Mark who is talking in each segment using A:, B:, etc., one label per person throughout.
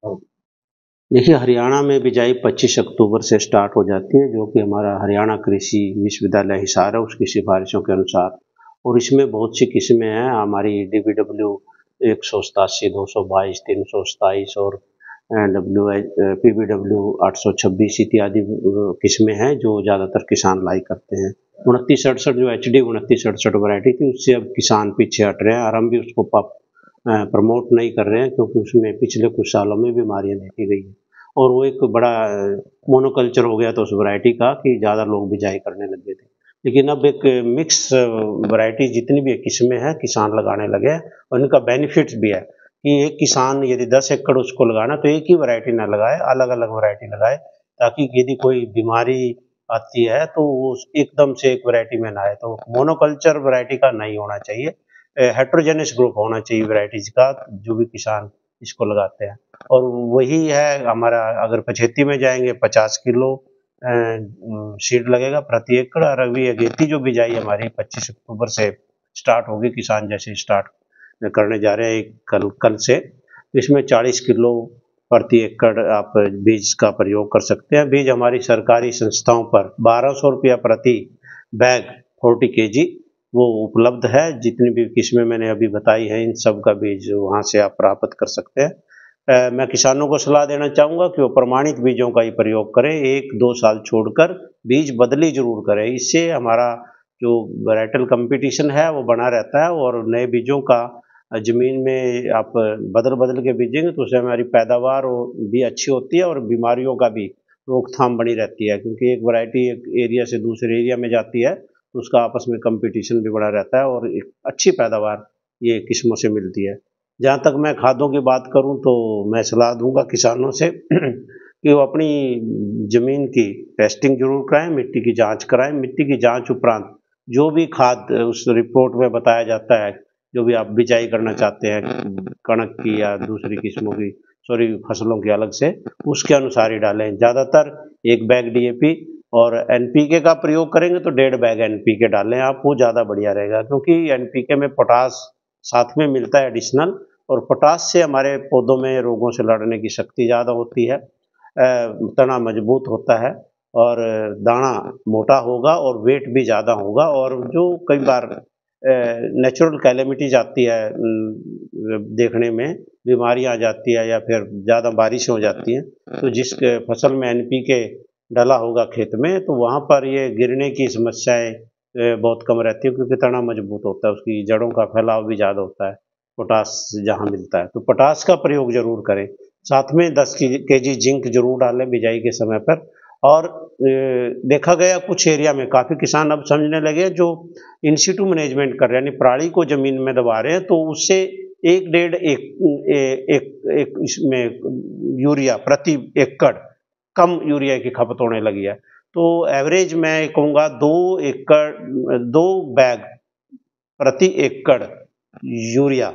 A: देखिए, हरियाणा में बिजाई 25 अक्टूबर से स्टार्ट हो जाती है, जो कि हमारा हरियाणा कृषि विश्वविद्यालय हिसार है, उसकी सिफारिशों के अनुसार। और इसमें बहुत सी किस्में हैं, हमारी डीबीडब्ल्यू 187, 222, 327 और पीबीडब्ल्यू 826 इत्यादि किस्में हैं, जो ज़्यादातर किसान लाई करते हैं। 2968 जो एचडी 2968 वैरायटी थी, उससे अब किसान पीछे हट रहे हैं और हम भी उसको प्रमोट नहीं कर रहे हैं, क्योंकि उसमें पिछले कुछ सालों में बीमारियां देखी गई हैं और वो एक बड़ा मोनोकल्चर हो गया था उस वैरायटी का कि ज़्यादा लोग बिजाई करने लगे थे। लेकिन अब एक मिक्स वैरायटी जितनी भी किस्में हैं किसान लगाने लगे हैं और इनका बेनिफिट्स भी है कि एक किसान यदि 10 एकड़ उसको लगाना तो एक ही वैरायटी ना लगाए, अलग अलग वैरायटी लगाए, ताकि यदि कोई बीमारी आती है तो वो एकदम से एक वैरायटी में ना आए। तो मोनोकल्चर वैरायटी का नहीं होना चाहिए, हेट्रोजेनियस ग्रुप होना चाहिए वैरायटीज का, जो भी किसान इसको लगाते हैं। और वही है हमारा, अगर पछेती में जाएंगे 50 किलो सीड लगेगा प्रति एकड़। और अभी अगेती जो बिजाई हमारी 25 अक्टूबर से स्टार्ट होगी, किसान जैसे स्टार्ट करने जा रहे हैं कल कल से, इसमें 40 किलो प्रति एकड़ आप बीज का प्रयोग कर सकते हैं। बीज हमारी सरकारी संस्थाओं पर 1200 रुपया प्रति बैग 40 केजी वो उपलब्ध है। जितनी भी किस्में मैंने अभी बताई हैं, इन सब का बीज वहाँ से आप प्राप्त कर सकते हैं। मैं किसानों को सलाह देना चाहूँगा कि वो प्रमाणित बीजों का ही प्रयोग करें, 1-2 साल छोड़कर बीज बदली ज़रूर करें। इससे हमारा जो वैराइटल कंपटीशन है वो बना रहता है और नए बीजों का ज़मीन में आप बदल-बदल के बीजेंगे तो उससे हमारी पैदावार भी अच्छी होती है और बीमारियों का भी रोकथाम बनी रहती है, क्योंकि एक वैरायटी एक एरिया से दूसरे एरिया में जाती है तो उसका आपस में कंपटीशन भी बना रहता है और एक अच्छी पैदावार ये किस्मों से मिलती है। जहाँ तक मैं खादों की बात करूँ तो मैं सलाह दूँगा किसानों से कि वो अपनी ज़मीन की टेस्टिंग ज़रूर कराएँ, मिट्टी की जाँच कराएँ। मिट्टी की जाँच उपरांत जो भी खाद उस रिपोर्ट में बताया जाता है, जो भी आप बिजाई करना चाहते हैं, कणक की या दूसरी किस्मों की, सॉरी फसलों की अलग से, उसके अनुसार ही डालें। ज़्यादातर 1 बैग डीएपी और एनपीके का प्रयोग करेंगे तो 1.5 बैग एनपीके डालें आप, वो ज़्यादा बढ़िया रहेगा, क्योंकि एनपीके में पोटास साथ में मिलता है एडिशनल, और पोटास से हमारे पौधों में रोगों से लड़ने की शक्ति ज़्यादा होती है, तना मजबूत होता है और दाना मोटा होगा और वेट भी ज़्यादा होगा। और जो कई बार नेचुरल कैलेमिटीज आती है, देखने में बीमारियां आ जाती है या फिर ज़्यादा बारिश हो जाती है, तो जिस फसल में एनपीके डला होगा खेत में तो वहाँ पर ये गिरने की समस्याएं बहुत कम रहती है, क्योंकि तना मजबूत होता है, उसकी जड़ों का फैलाव भी ज़्यादा होता है पोटास जहाँ मिलता है। तो पोटास का प्रयोग जरूर करें, साथ में 10 केजी जिंक जरूर डालें बिजाई के समय पर। और देखा गया कुछ एरिया में काफ़ी किसान अब समझने लगे, जो इन सिटू मैनेजमेंट कर रहे हैं, यानी पराली को जमीन में दबा रहे हैं, तो उससे 1-1.5 एक इसमें यूरिया प्रति एकड़ कम यूरिया की खपत होने लगी है। तो एवरेज मैं कहूँगा 2 बैग प्रति एकड़ यूरिया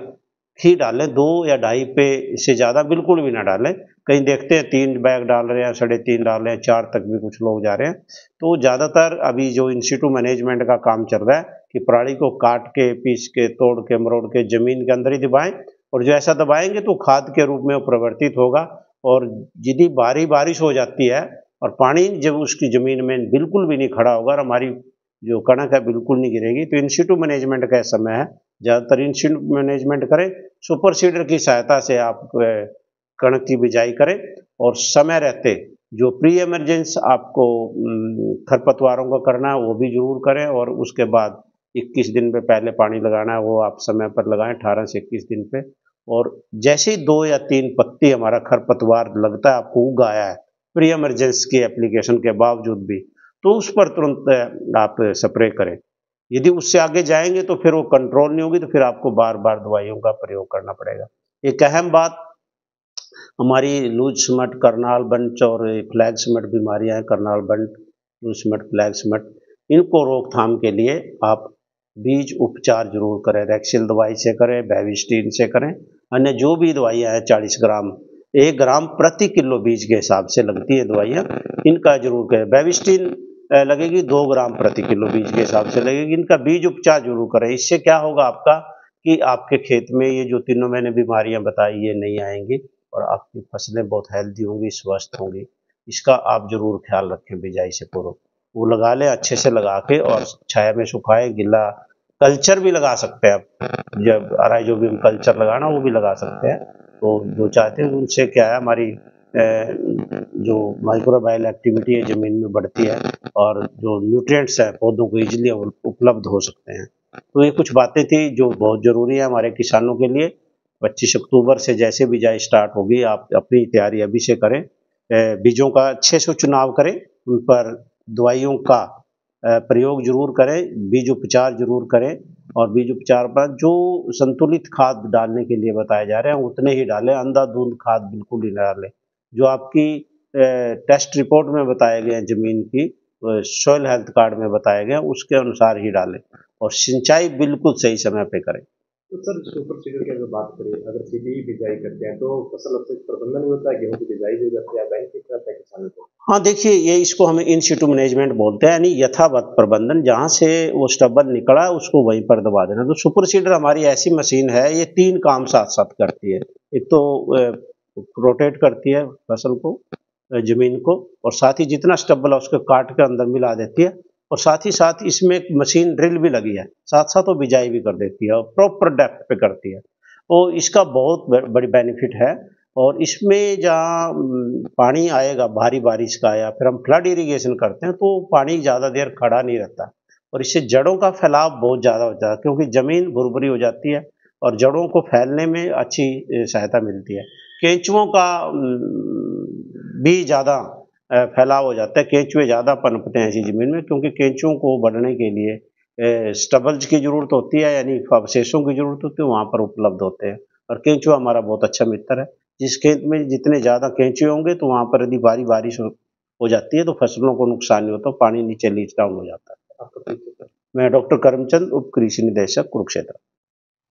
A: ही डालें, 2 या ढाई पे, इससे ज़्यादा बिल्कुल भी ना डालें। कहीं देखते हैं 3 बैग डाल रहे हैं, 3.5 डाल रहे हैं, 4 तक भी कुछ लोग जा रहे हैं। तो ज़्यादातर अभी जो इन सिटू मैनेजमेंट का काम चल रहा है कि पराली को काट के, पीस के, तोड़ के, मरोड़ के ज़मीन के अंदर ही दबाएँ, और जो ऐसा दबाएँगे तो खाद के रूप में वो परिवर्तित होगा। और यदि भारी बारिश हो जाती है और पानी जब उसकी ज़मीन में बिल्कुल भी नहीं खड़ा होगा और हमारी जो कणक है बिल्कुल नहीं गिरेगी, तो इन सिटू मैनेजमेंट का समय है, ज़्यादातर इन सिटू मैनेजमेंट करें। सुपर सीडर की सहायता से आप कणक की बिजाई करें और समय रहते जो प्री इमरजेंस आपको खरपतवारों का करना है वो भी जरूर करें, और उसके बाद 21 दिन पे पहले पानी लगाना है वो आप समय पर लगाएं, 18 से 21 दिन पे। और जैसे ही 2 या 3 पत्ती हमारा खरपतवार लगता है आपको उग आया है प्री इमरजेंस की एप्लीकेशन के बावजूद भी, तो उस पर तुरंत आप स्प्रे करें। यदि उससे आगे जाएंगे तो फिर वो कंट्रोल नहीं होगी, तो फिर आपको बार बार दवाइयों का प्रयोग करना पड़ेगा। एक अहम बात, हमारी लूज स्मट, करनाल बंच और फ्लैग स्मट बीमारियां हैं, Karnal bunt, loose smut, flag smut, इनको रोकथाम के लिए आप बीज उपचार जरूर करें। रैक्सिल दवाई से करें, बेविस्टीन से करें, अन्य जो भी दवाइयाँ हैं 40 ग्राम 1 ग्राम प्रति किलो बीज के हिसाब से लगती है दवाइयाँ, इनका जरूर करें। बेविस्टीन लगेगी 2 ग्राम प्रति किलो बीज के हिसाब से लगेगी, इनका बीज उपचार जरूर करें। इससे क्या होगा आपका कि आपके खेत में ये जो तीनों मैंने बीमारियां बताई ये नहीं आएंगी और आपकी फसलें बहुत हेल्दी होंगी, स्वस्थ होंगी। इसका आप ज़रूर ख्याल रखें बिजाई से पूर्व। वो लगा लें अच्छे से लगा के और छाया में सुखाएँ, गिला कल्चर भी लगा सकते हैं आप। जब राइजोबियम कल्चर लगाना वो भी लगा सकते हैं। तो जो चाहते हैं उनसे क्या है हमारी जो माइक्रोबायल एक्टिविटी है ज़मीन में बढ़ती है और जो न्यूट्रिएंट्स है पौधों को ईज़िली उपलब्ध हो सकते हैं। तो ये कुछ बातें थी जो बहुत ज़रूरी है हमारे किसानों के लिए। 25 अक्टूबर से जैसे बिजाई स्टार्ट होगी आप अपनी तैयारी अभी से करें। बीजों का अच्छे से चुनाव करें, उन पर दवाइयों का प्रयोग ज़रूर करें, बीज उपचार ज़रूर करें और बीज उपचार पर जो संतुलित खाद डालने के लिए बताए जा रहे हैं उतने ही डालें, अंधाधुंध खाद बिल्कुल ही ना डालें। जो आपकी टेस्ट रिपोर्ट में बताए गए हैं ज़मीन की सॉइल हेल्थ कार्ड में बताए गए हैं उसके अनुसार ही डालें और सिंचाई बिल्कुल सही समय पे करें।
B: तो सर सुपर सीडर की अगर बात करें, अगर सीधे ही बिजाई करते हैं तो फसल अवशेष प्रबंधन भी होता है, गेहूँ की बिजाई भी हो जाती है, बेनिफिट रहता है किसानों को?
A: हाँ, देखिए ये इसको हम इन सिटू मैनेजमेंट बोलते हैं, यानी यथावत प्रबंधन, जहाँ से वो स्टबल निकला उसको वहीं पर दबा देना। तो सुपर सीडर हमारी ऐसी मशीन है, ये 3 काम साथ-साथ करती है। एक तो रोटेट करती है फसल को, ज़मीन को, और साथ ही जितना स्टबल है उसको काट के अंदर मिला देती है और साथ ही साथ इसमें एक मशीन ड्रिल भी लगी है। साथ-साथ वो बिजाई भी कर देती है और प्रॉपर डेप्थ पे करती है। तो इसका बहुत बड़ी बेनिफिट है और इसमें जहाँ पानी आएगा भारी बारिश का या फिर हम फ्लड इरिगेशन करते हैं तो पानी ज़्यादा देर खड़ा नहीं रहता और इससे जड़ों का फैलाव बहुत ज़्यादा होता है क्योंकि ज़मीन भुरभुरी हो जाती है और जड़ों को फैलने में अच्छी सहायता मिलती है। केंचुओं का भी ज़्यादा फैलाव हो जाता है, केंचुए ज़्यादा पनपते हैं ऐसी ज़मीन में क्योंकि केंचुओं को बढ़ने के लिए स्टबल्स की ज़रूरत होती है, यानी अवशेषों की ज़रूरत होती है, वहाँ पर उपलब्ध होते हैं और केंचुआ हमारा बहुत अच्छा मित्र है। जिस खेत में जितने ज़्यादा केंचुए होंगे तो वहाँ पर यदि भारी बारिश हो जाती है तो फसलों को नुकसान नहीं होता, पानी नीचे लीच डाउन हो जाता है।
B: आपका परिचय?
A: मैं डॉक्टर करमचंद, उप कृषि निदेशक, कुरुक्षेत्र।